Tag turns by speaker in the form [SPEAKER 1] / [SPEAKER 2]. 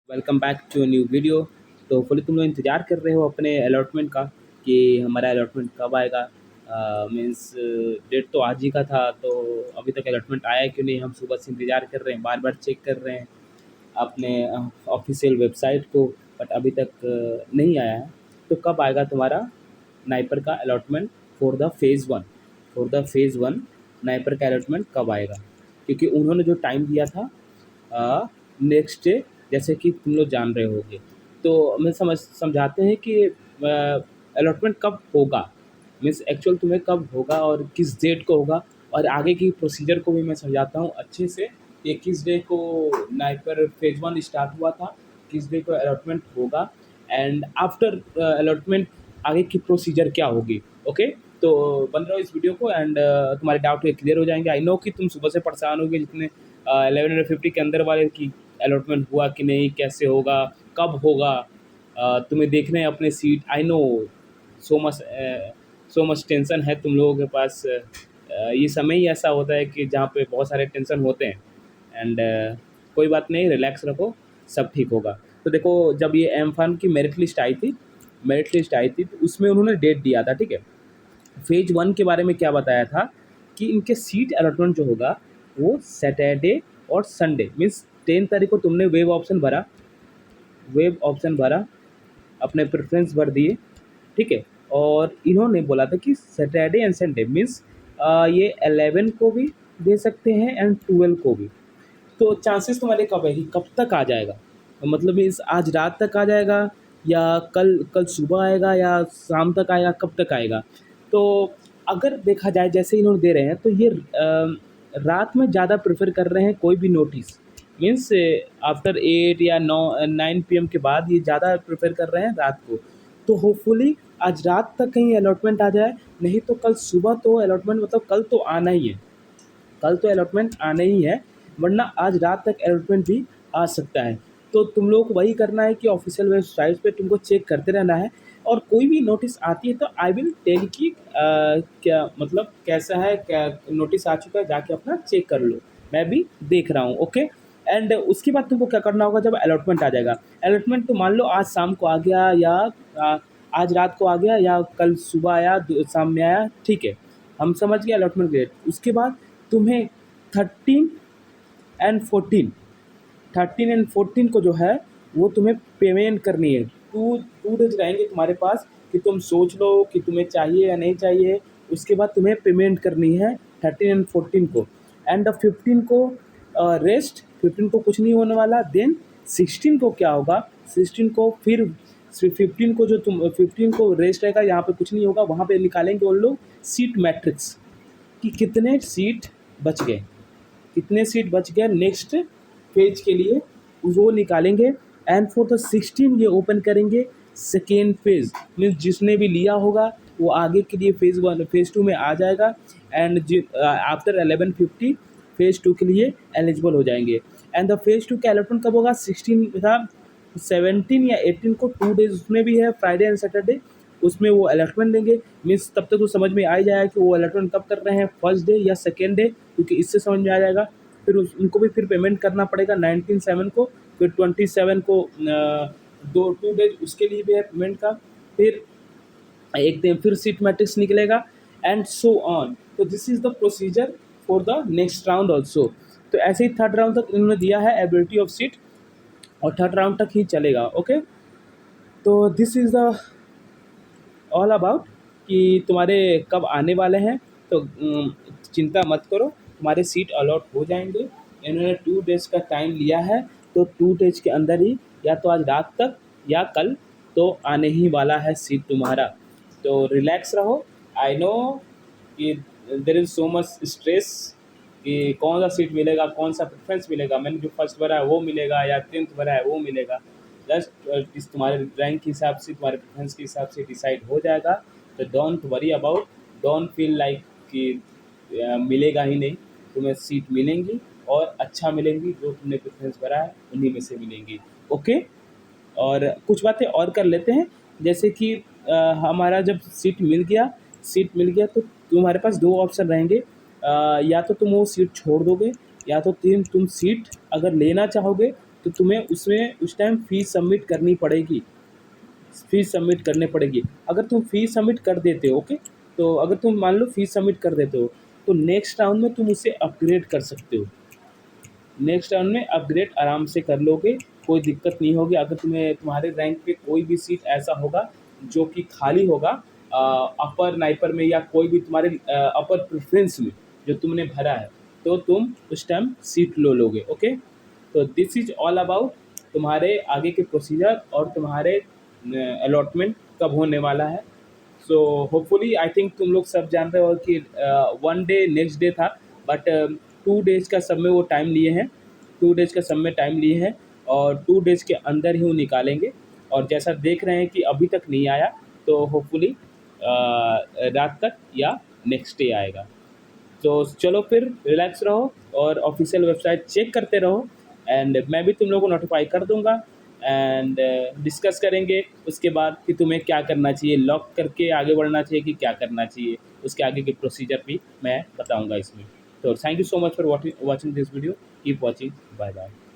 [SPEAKER 1] Welcome back to new video. तो hopefully तुम लोग इंतज़ार कर रहे हो अपने अलॉटमेंट का कि हमारा अलॉटमेंट कब आएगा। मीन्स डेट तो आज ही का था, तो अभी तक अलॉटमेंट आया क्यों नहीं, हम सुबह से इंतज़ार कर रहे हैं, बार बार चेक कर रहे हैं अपने ऑफिशियल वेबसाइट को, बट अभी तक नहीं आया है। तो कब आएगा तुम्हारा नाइपर का allotment for the phase one NIPER का अलॉटमेंट कब आएगा? क्योंकि उन्होंने जो टाइम दिया था नेक्स्ट डे, जैसे कि तुम लोग जान रहे होगे। तो मैं समझाते हैं कि अलॉटमेंट कब होगा, मीन्स एक्चुअल तुम्हें कब होगा और किस डेट को होगा, और आगे की प्रोसीजर को भी मैं समझाता हूँ अच्छे से कि किस डे को नाइपर फेज़ वन स्टार्ट हुआ था, किस डे को अलॉटमेंट होगा, एंड आफ्टर अलॉटमेंट आगे की प्रोसीजर क्या होगी। ओके, तो बन रहा हो इस वीडियो को, एंड तुम्हारे डाउट क्लियर हो जाएंगे। आई नो कि तुम सुबह से परेशान होगे, जितने 1150 के अंदर वाले की अलॉटमेंट हुआ कि नहीं, कैसे होगा, कब होगा, तुम्हें देखना है अपने seat. I know so much so much tension है तुम लोगों के पास। ये समय ही ऐसा होता है कि जहाँ पे बहुत सारे टेंशन होते हैं, एंड कोई बात नहीं, रिलैक्स रखो, सब ठीक होगा। तो देखो, जब ये एम फार्म की मेरिट लिस्ट आई थी तो उसमें उन्होंने डेट दिया था, ठीक है। फेज वन के बारे में क्या बताया था कि इनके सीट अलॉटमेंट जो होगा वो सैटरडे और संडे, मीन्स 10 तारीख को तुमने वेब ऑप्शन भरा, अपने प्रेफरेंस भर दिए, ठीक है। और इन्होंने बोला था कि सैटरडे एंड संडे, मीन्स ये 11 को भी दे सकते हैं एंड 12 को भी। तो चांसेस तुम्हारे कब है कि कब तक आ जाएगा, मतलब मीन्स आज रात तक आ जाएगा, या कल कल सुबह आएगा, या शाम तक आएगा, कब तक आएगा। तो अगर देखा जाए जैसे इन्होंने दे रहे हैं, तो ये रात में ज़्यादा प्रेफर कर रहे हैं कोई भी नोटिस, मीन्स आफ्टर 8 या 9 PM के बाद ये ज़्यादा प्रेफर कर रहे हैं रात को। तो होपफुली आज रात तक कहीं अलॉटमेंट आ जाए, नहीं तो कल सुबह तो अलॉटमेंट, मतलब कल तो आना ही है, कल तो अलॉटमेंट आना ही है, वरना आज रात तक अलॉटमेंट भी आ सकता है। तो तुम लोग को वही करना है कि ऑफिशियल वेबसाइट पे तुमको चेक करते रहना है, और कोई भी नोटिस आती है तो आई विल टेल कि क्या मतलब कैसा है, क्या नोटिस आ चुका है, जाके अपना चेक कर लो, मैं भी देख रहा हूँ। ओके, एंड उसके बाद तुमको क्या करना होगा, जब अलॉटमेंट आ जाएगा, अलॉटमेंट तो मान लो आज शाम को आ गया, या आ, आज रात को आ गया, या कल सुबह आया, शाम में आया, ठीक है, हम समझ गए अलॉटमेंट डेट। उसके बाद तुम्हें 13 एंड 14 को जो है वो तुम्हें पेमेंट करनी है। टू टू डेज रहेंगे तुम्हारे पास कि तुम सोच लो कि तुम्हें चाहिए या नहीं चाहिए। उसके बाद तुम्हें पेमेंट करनी है 13 एंड 14 को, एंड 15 को रेस्ट, 15 को कुछ नहीं होने वाला। देन 16 को क्या होगा, 16 को फिर 15 को जो तुम 15 को रेस्ट रहेगा, यहाँ पे कुछ नहीं होगा, वहाँ पे निकालेंगे उन लोग सीट मैट्रिक्स कि कितने सीट बच गए नेक्स्ट फेज के लिए, वो निकालेंगे। एंड फॉर द 16 ये ओपन करेंगे सेकेंड फेज, मीन्स जिसने भी लिया होगा वो आगे के लिए फेज़ टू में आ जाएगा, एंड आफ्टर 1150 फेज़ टू के लिए एलिजिबल हो जाएंगे। एंड द फेज़ टू का अलॉटमेंट कब होगा, 16 था, 17 या 18 को 2 डेज उसमें भी है, फ्राइडे एंड सैटरडे, उसमें वो अलॉटमेंट देंगे। मीन्स तब तक तो समझ में आ ही जाएगा कि वो अलॉटमेंट कब कर रहे हैं, फर्स्ट डे या सेकेंड डे, क्योंकि इससे समझ में आ जाएगा। फिर उनको भी फिर पेमेंट करना पड़ेगा 19/7 को, फिर 27 को 2 डेज उसके लिए भी है पेमेंट का, फिर एक दिन फिर सीट मैट्रिक्स निकलेगा, एंड सो ऑन। तो this is the procedure for the next round also. तो ऐसे ही थर्ड राउंड तक इन्होंने दिया है एबिलिटी ऑफ सीट, और थर्ड राउंड तक ही चलेगा। ओके, तो this is the all about कि तुम्हारे कब आने वाले हैं। तो चिंता मत करो, तुम्हारे सीट अलॉट हो जाएंगे। इन्होंने 2 डेज का टाइम लिया है, तो 2 डेज के अंदर ही, या तो आज रात तक या कल, तो आने ही वाला है सीट तुम्हारा। तो रिलैक्स रहो। आई नो कि there is so much stress कि कौन सा सीट मिलेगा, कौन सा प्रेफरेंस मिलेगा, मैंने जो फर्स्ट भरा है वो मिलेगा या 10th भरा है वो मिलेगा। जस्ट इस तुम्हारे रैंक के हिसाब से, तुम्हारे प्रेफरेंस के हिसाब से डिसाइड हो जाएगा। तो don't worry about, don't feel like कि मिलेगा ही नहीं, तुम्हें सीट मिलेंगी, और अच्छा मिलेंगी, जो तुमने प्रेफरेंस भरा है उन्हीं में से मिलेंगी। ओके, और कुछ बातें और कर लेते हैं, जैसे कि हमारा जब सीट मिल गया तो तुम्हारे पास 2 ऑप्शन रहेंगे। या तो तुम वो सीट छोड़ दोगे, या तो तुम सीट अगर लेना चाहोगे तो तुम्हें उसमें उस टाइम फ़ीस सबमिट करनी पड़ेगी, फ़ीस सबमिट करनी पड़ेगी। अगर तुम फ़ीस सबमिट कर देते हो, ओके, तो अगर तुम मान लो फ़ीस सबमिट कर देते हो, तो नेक्स्ट राउंड में तुम उसे अपग्रेड कर सकते हो। नेक्स्ट राउंड में अपग्रेड आराम से कर लोगे, कोई दिक्कत नहीं होगी। अगर तुम्हें तुम्हारे रैंक पे कोई भी सीट ऐसा होगा जो कि खाली होगा अपर नाइपर में, या कोई भी तुम्हारे अपर प्रेफरेंस में जो तुमने भरा है, तो तुम उस टाइम सीट लोगे, ओके। तो दिस इज ऑल अबाउट तुम्हारे आगे के प्रोसीजर और तुम्हारे अलॉटमेंट कब होने वाला है। सो होपफुली आई थिंक तुम लोग सब जान रहे हो कि 1 डे नेक्स्ट डे था, बट 2 डेज़ का सब में वो टाइम लिए हैं, 2 डेज़ का सब में टाइम लिए हैं, और 2 डेज़ के अंदर ही वो निकालेंगे। और जैसा देख रहे हैं कि अभी तक नहीं आया, तो होपफुली रात तक या नेक्स्ट डे आएगा। तो चलो फिर रिलैक्स रहो और ऑफिशियल वेबसाइट चेक करते रहो, एंड मैं भी तुम लोगों को नोटिफाई कर दूंगा, एंड डिस्कस करेंगे उसके बाद कि तुम्हें क्या करना चाहिए, लॉक करके आगे बढ़ना चाहिए कि क्या करना चाहिए, उसके आगे के प्रोसीजर भी मैं बताऊंगा इसमें। तो thank you so much for watching this video, keep watching, bye bye.